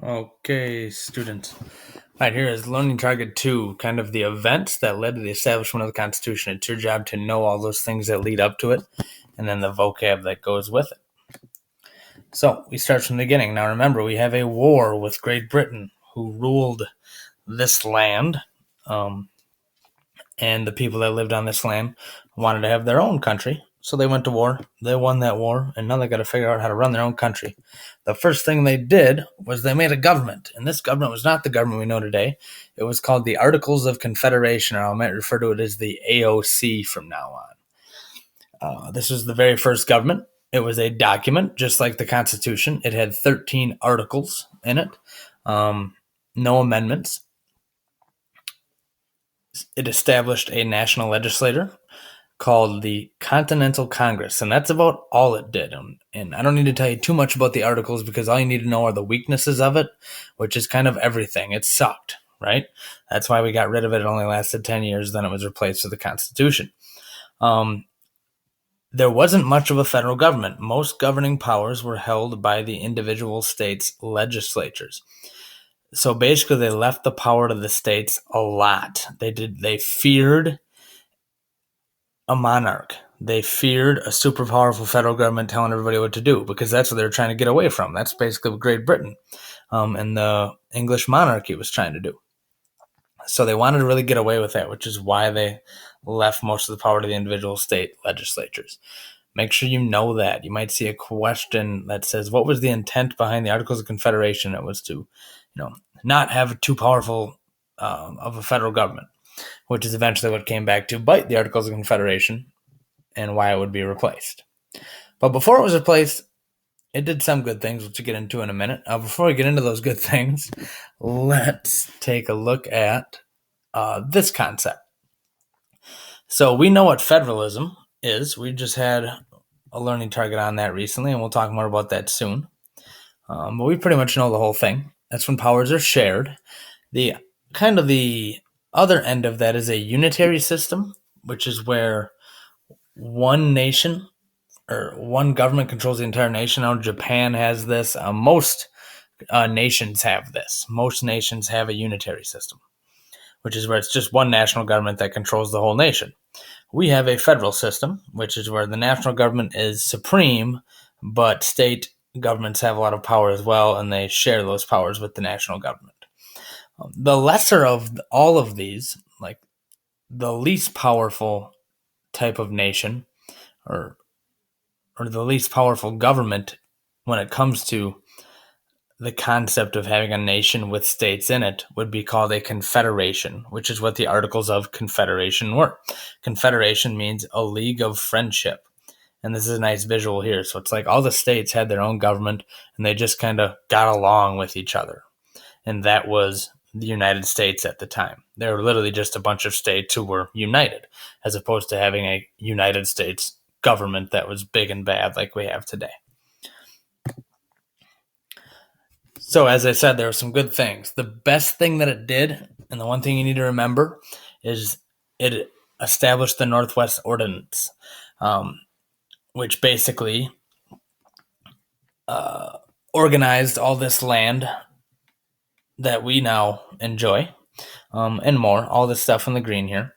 Okay, students. All right, here is Learning Target 2, kind of the events that led to the establishment of the Constitution. It's your job to know all those things that lead up to it, and then the vocab that goes with it. So, we start from the beginning. Now, remember, we have a war with Great Britain, who ruled this land, and the people that lived on this land wanted to have their own country. So they went to war, they won that war, and now they got to figure out how to run their own country. The first thing they did was they made a government, and this government was not the government we know today. It was called the Articles of Confederation, or I might refer to it as the AOC from now on. This was the very first government. It was a document, just like the Constitution. It had 13 articles in it, no amendments. It established a national legislature called the Continental Congress, and that's about all it did. And I don't need to tell you too much about the articles because all you need to know are the weaknesses of it, which is kind of everything. It sucked, right? That's why we got rid of it. It only lasted 10 years, then it was replaced with the Constitution. There wasn't much of a federal government. Most governing powers were held by the individual states' legislatures. So basically, they left the power to the states a lot. They feared a monarch. They feared a super powerful federal government telling everybody what to do because that's what they were trying to get away from. That's basically what Great Britain and the English monarchy was trying to do. So they wanted to really get away with that, which is why they left most of the power to the individual state legislatures. Make sure you know that. You might see a question that says, what was the intent behind the Articles of Confederation? It was to, not have too powerful of a federal government, which is eventually what came back to bite the Articles of Confederation and why it would be replaced. But before it was replaced, it did some good things, which we'll get into in a minute. Before we get into those good things, let's take a look at this concept. So we know what federalism is. We just had a learning target on that recently, and we'll talk more about that soon. But we pretty much know the whole thing. That's when powers are shared. The other end of that is a unitary system, which is where one nation or one government controls the entire nation. Now, Japan has this. Most nations have this. Most nations have a unitary system, which is where it's just one national government that controls the whole nation. We have a federal system, which is where the national government is supreme, but state governments have a lot of power as well, and they share those powers with the national government. The lesser of all of these, like the least powerful type of nation or the least powerful government when it comes to the concept of having a nation with states in it would be called a confederation, which is what the Articles of Confederation were. Confederation means a league of friendship. And this is a nice visual here. So it's like all the states had their own government and they just kind of got along with each other. And that was the United States at the time. They were literally just a bunch of states who were united, as opposed to having a United States government that was big and bad like we have today. So as I said, there were some good things. The best thing that it did, and the one thing you need to remember, is it established the Northwest Ordinance, which basically organized all this land that we now enjoy, and more, all this stuff in the green here.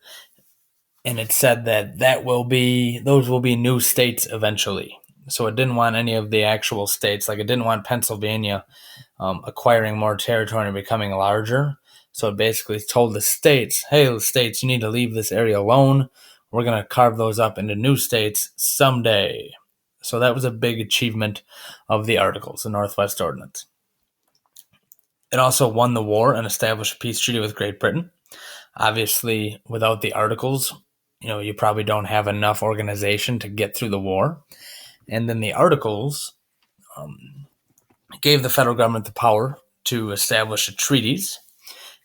And it said that those will be new states eventually. So it didn't want any of the actual states, like it didn't want Pennsylvania acquiring more territory and becoming larger. So it basically told the states, hey, the states, you need to leave this area alone. We're going to carve those up into new states someday. So that was a big achievement of the Articles, the Northwest Ordinance. It also won the war and established a peace treaty with Great Britain. Obviously, without the Articles, you probably don't have enough organization to get through the war. And then the Articles gave the federal government the power to establish treaties,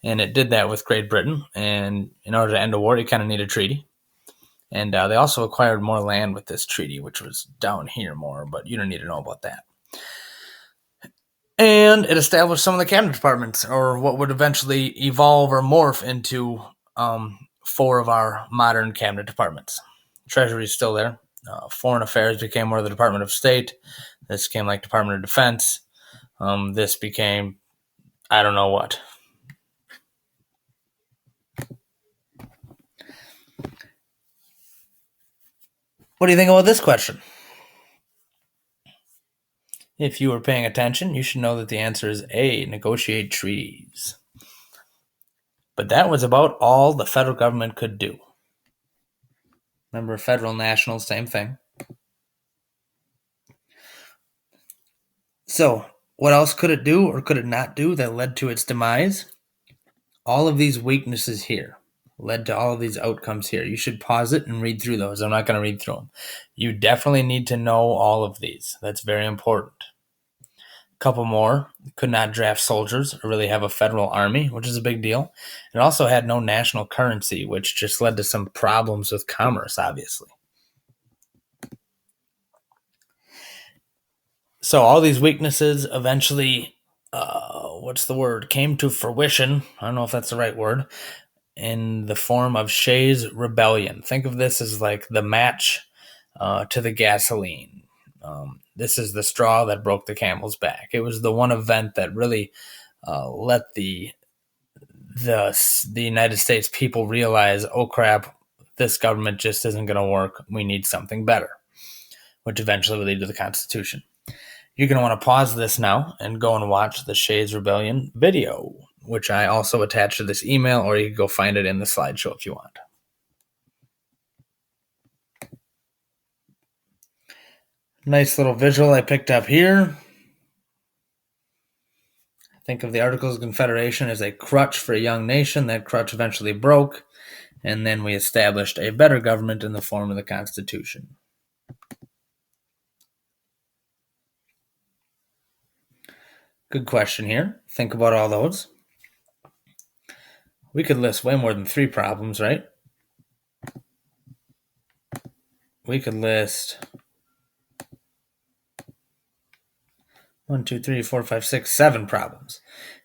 and it did that with Great Britain. And in order to end a war, you kind of need a treaty. And they also acquired more land with this treaty, which was down here more, but you don't need to know about that. And it established some of the cabinet departments, or what would eventually evolve or morph into 4 of our modern cabinet departments. Treasury is still there. Foreign Affairs became more of the Department of State. This became like Department of Defense. This became I don't know what. What do you think about this question? If you were paying attention, you should know that the answer is A, negotiate treaties. But that was about all the federal government could do. Remember, federal, national, same thing. So, what else could it do or could it not do that led to its demise? All of these weaknesses here led to all of these outcomes here. You should pause it and read through those. I'm not going to read through them. You definitely need to know all of these. That's very important. A couple more. Could not draft soldiers or really have a federal army, which is a big deal. It also had no national currency, which just led to some problems with commerce, obviously. So all these weaknesses eventually, came to fruition. I don't know if that's the right word, in the form of Shays' Rebellion. Think of this as like the match to the gasoline. This is the straw that broke the camel's back. It was the one event that really let the United States people realize, oh crap, this government just isn't going to work. We need something better, which eventually would lead to the Constitution. You're going to want to pause this now and go and watch the Shays' Rebellion video, which I also attached to this email, or you can go find it in the slideshow if you want. Nice little visual I picked up here. Think of the Articles of Confederation as a crutch for a young nation. That crutch eventually broke, and then we established a better government in the form of the Constitution. Good question here. Think about all those. We could list way more than 3 problems, right? We could list 1, 2, 3, 4, 5, 6, 7 problems.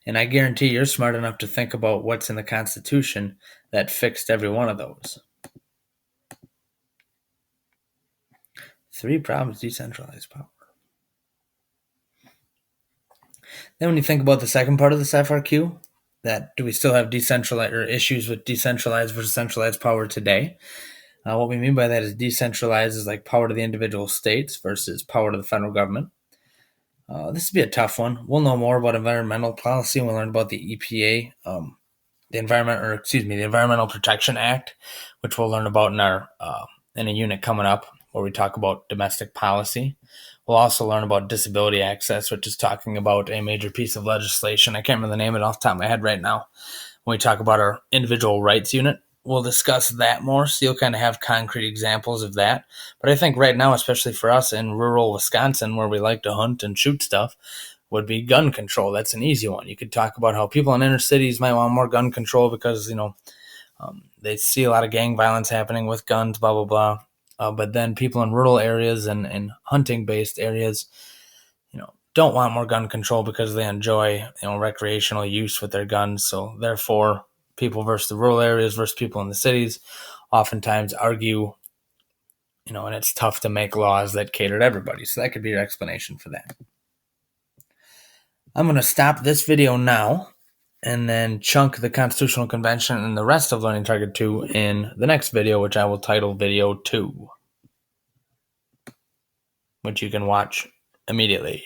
And I guarantee you're smart enough to think about what's in the Constitution that fixed every one of those. 3 problems, decentralized power. Then when you think about the second part of this FRQ, that do we still have decentralized or issues with decentralized versus centralized power today? What we mean by that is decentralized is like power to the individual states versus power to the federal government. This would be a tough one. We'll know more about environmental policy and we'll learn about the EPA, the Environmental Protection Act, which we'll learn about in a unit coming up where we talk about domestic policy. We'll also learn about disability access, which is talking about a major piece of legislation. I can't remember the name of it off the top of my head right now. When we talk about our individual rights unit, we'll discuss that more, so you'll kind of have concrete examples of that. But I think right now, especially for us in rural Wisconsin, where we like to hunt and shoot stuff, would be gun control. That's an easy one. You could talk about how people in inner cities might want more gun control because, they see a lot of gang violence happening with guns, blah, blah, blah. But then people in rural areas and hunting-based areas, don't want more gun control because they enjoy, recreational use with their guns. So therefore, people versus the rural areas versus people in the cities oftentimes argue, and it's tough to make laws that cater to everybody. So that could be your explanation for that. I'm going to stop this video now and then chunk the Constitutional Convention and the rest of Learning Target 2 in the next video, which I will title Video 2, which you can watch immediately.